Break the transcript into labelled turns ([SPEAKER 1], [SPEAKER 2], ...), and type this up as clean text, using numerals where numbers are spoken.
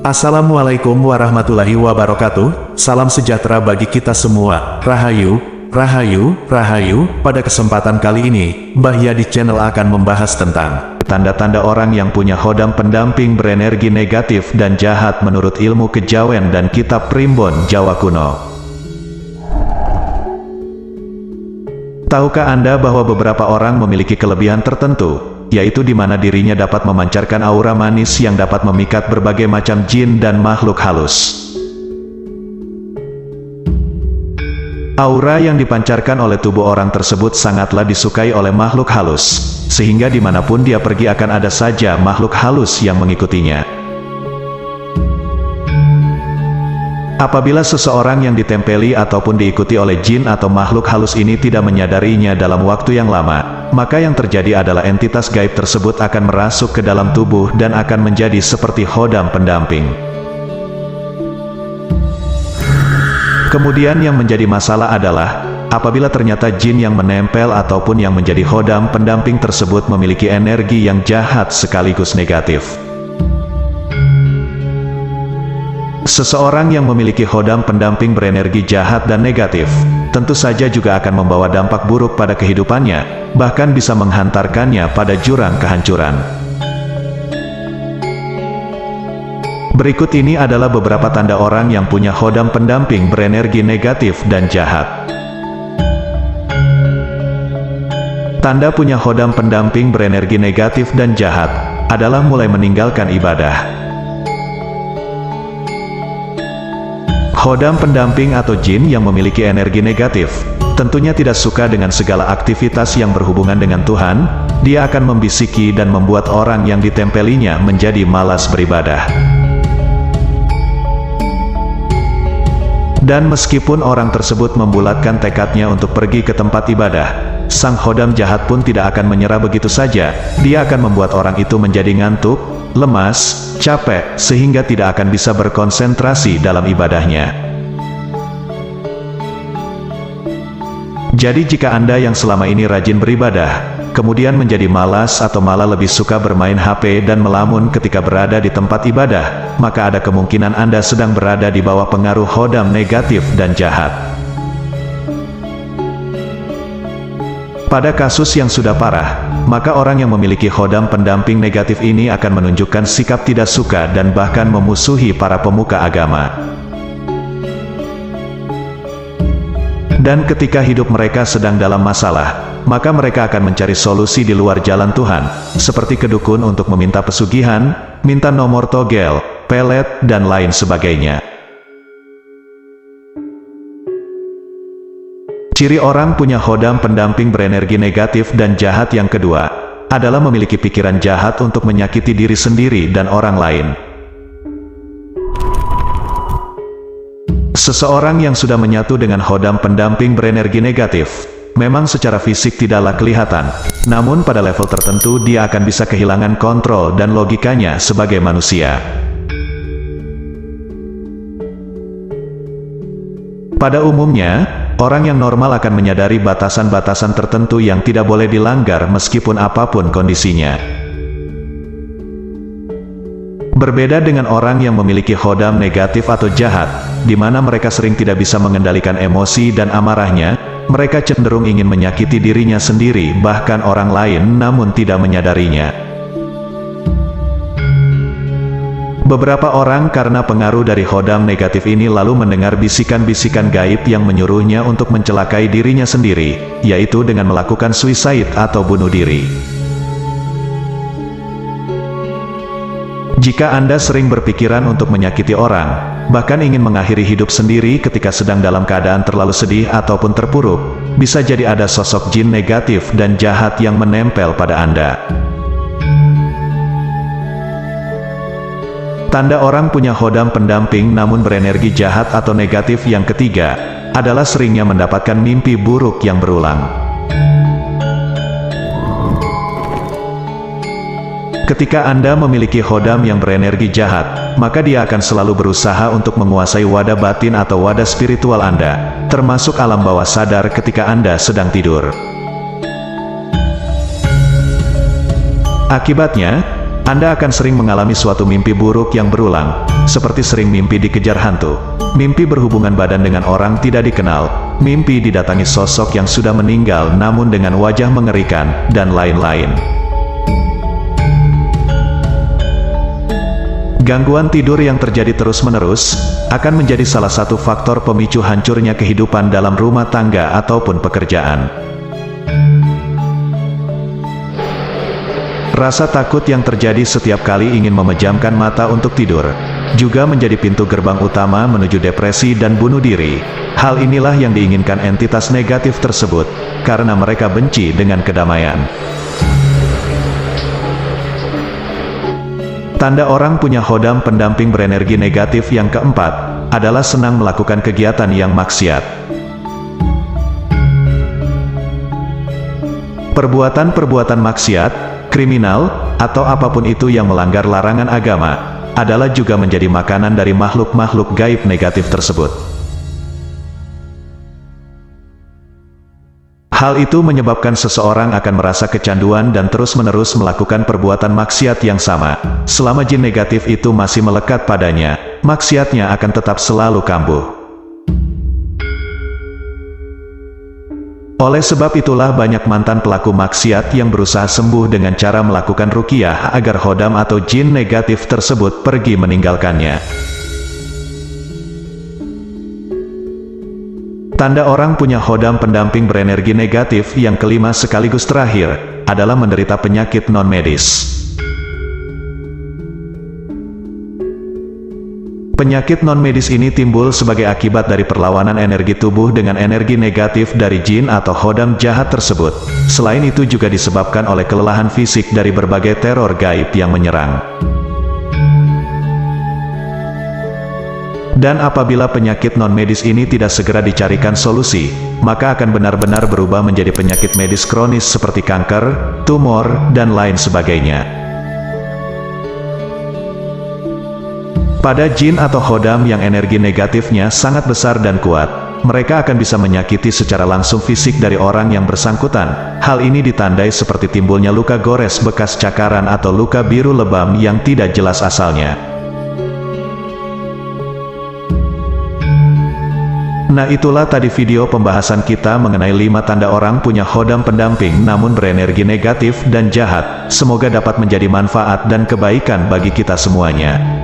[SPEAKER 1] Assalamualaikum warahmatullahi wabarakatuh, salam sejahtera bagi kita semua, Rahayu, Rahayu, Rahayu. Pada kesempatan kali ini, Mbah Ya di channel akan membahas tentang tanda-tanda orang yang punya hodam pendamping berenergi negatif dan jahat menurut ilmu kejawen dan kitab primbon Jawa kuno. Tahukah Anda bahwa beberapa orang memiliki kelebihan tertentu, yaitu di mana dirinya dapat memancarkan aura manis yang dapat memikat berbagai macam jin dan makhluk halus. Aura yang dipancarkan oleh tubuh orang tersebut sangatlah disukai oleh makhluk halus, sehingga dimanapun dia pergi akan ada saja makhluk halus yang mengikutinya. Apabila seseorang yang ditempeli ataupun diikuti oleh jin atau makhluk halus ini tidak menyadarinya dalam waktu yang lama, maka yang terjadi adalah entitas gaib tersebut akan merasuk ke dalam tubuh dan akan menjadi seperti hodam pendamping. Kemudian yang menjadi masalah adalah, apabila ternyata jin yang menempel ataupun yang menjadi hodam pendamping tersebut memiliki energi yang jahat sekaligus negatif. Seseorang yang memiliki hodam pendamping berenergi jahat dan negatif, tentu saja juga akan membawa dampak buruk pada kehidupannya, bahkan bisa menghantarkannya pada jurang kehancuran. Berikut ini adalah beberapa tanda orang yang punya hodam pendamping berenergi negatif dan jahat. Tanda punya hodam pendamping berenergi negatif dan jahat adalah mulai meninggalkan ibadah. Hodam pendamping atau jin yang memiliki energi negatif, tentunya tidak suka dengan segala aktivitas yang berhubungan dengan Tuhan. Dia akan membisiki dan membuat orang yang ditempelinya menjadi malas beribadah. Dan meskipun orang tersebut membulatkan tekadnya untuk pergi ke tempat ibadah, sang hodam jahat pun tidak akan menyerah begitu saja. Dia akan membuat orang itu menjadi ngantuk, lemas, capek, sehingga tidak akan bisa berkonsentrasi dalam ibadahnya. Jadi jika Anda yang selama ini rajin beribadah, kemudian menjadi malas atau malah lebih suka bermain HP dan melamun ketika berada di tempat ibadah, maka ada kemungkinan Anda sedang berada di bawah pengaruh hodam negatif dan jahat. Pada kasus yang sudah parah, maka orang yang memiliki hodam pendamping negatif ini akan menunjukkan sikap tidak suka dan bahkan memusuhi para pemuka agama. Dan ketika hidup mereka sedang dalam masalah, maka mereka akan mencari solusi di luar jalan Tuhan, seperti ke dukun untuk meminta pesugihan, minta nomor togel, pelet, dan lain sebagainya. Ciri orang punya hodam pendamping berenergi negatif dan jahat yang kedua, adalah memiliki pikiran jahat untuk menyakiti diri sendiri dan orang lain. Seseorang yang sudah menyatu dengan hodam pendamping berenergi negatif, memang secara fisik tidaklah kelihatan, namun pada level tertentu dia akan bisa kehilangan kontrol dan logikanya sebagai manusia. Pada umumnya, orang yang normal akan menyadari batasan-batasan tertentu yang tidak boleh dilanggar meskipun apapun kondisinya. Berbeda dengan orang yang memiliki hodam negatif atau jahat, di mana mereka sering tidak bisa mengendalikan emosi dan amarahnya, mereka cenderung ingin menyakiti dirinya sendiri bahkan orang lain namun tidak menyadarinya. Beberapa orang karena pengaruh dari hodam negatif ini lalu mendengar bisikan-bisikan gaib yang menyuruhnya untuk mencelakai dirinya sendiri, yaitu dengan melakukan suicide atau bunuh diri. Jika Anda sering berpikiran untuk menyakiti orang, bahkan ingin mengakhiri hidup sendiri ketika sedang dalam keadaan terlalu sedih ataupun terpuruk, bisa jadi ada sosok jin negatif dan jahat yang menempel pada Anda. Tanda orang punya hodam pendamping namun berenergi jahat atau negatif yang ketiga, adalah seringnya mendapatkan mimpi buruk yang berulang. Ketika Anda memiliki hodam yang berenergi jahat, maka dia akan selalu berusaha untuk menguasai wadah batin atau wadah spiritual Anda, termasuk alam bawah sadar ketika Anda sedang tidur. Akibatnya, Anda akan sering mengalami suatu mimpi buruk yang berulang, seperti sering mimpi dikejar hantu, mimpi berhubungan badan dengan orang tidak dikenal, mimpi didatangi sosok yang sudah meninggal namun dengan wajah mengerikan, dan lain-lain. Gangguan tidur yang terjadi terus-menerus akan menjadi salah satu faktor pemicu hancurnya kehidupan dalam rumah tangga ataupun pekerjaan. Rasa takut yang terjadi setiap kali ingin memejamkan mata untuk tidur juga menjadi pintu gerbang utama menuju depresi dan bunuh diri. Hal inilah yang diinginkan entitas negatif tersebut, karena mereka benci dengan kedamaian. Tanda orang punya hodam pendamping berenergi negatif yang keempat adalah senang melakukan kegiatan yang maksiat. Perbuatan-perbuatan maksiat, kriminal, atau apapun itu yang melanggar larangan agama, adalah juga menjadi makanan dari makhluk-makhluk gaib negatif tersebut. Hal itu menyebabkan seseorang akan merasa kecanduan dan terus-menerus melakukan perbuatan maksiat yang sama. Selama jin negatif itu masih melekat padanya, maksiatnya akan tetap selalu kambuh. Oleh sebab itulah banyak mantan pelaku maksiat yang berusaha sembuh dengan cara melakukan ruqyah agar hodam atau jin negatif tersebut pergi meninggalkannya. Tanda orang punya hodam pendamping berenergi negatif yang kelima sekaligus terakhir adalah menderita penyakit non-medis. Penyakit non-medis ini timbul sebagai akibat dari perlawanan energi tubuh dengan energi negatif dari jin atau hodam jahat tersebut. Selain itu juga disebabkan oleh kelelahan fisik dari berbagai teror gaib yang menyerang. Dan apabila penyakit non-medis ini tidak segera dicarikan solusi, maka akan benar-benar berubah menjadi penyakit medis kronis seperti kanker, tumor, dan lain sebagainya. Pada jin atau hodam yang energi negatifnya sangat besar dan kuat, mereka akan bisa menyakiti secara langsung fisik dari orang yang bersangkutan. Hal ini ditandai seperti timbulnya luka gores bekas cakaran atau luka biru lebam yang tidak jelas asalnya. Nah, itulah tadi video pembahasan kita mengenai 5 tanda orang punya hodam pendamping namun berenergi negatif dan jahat. Semoga dapat menjadi manfaat dan kebaikan bagi kita semuanya.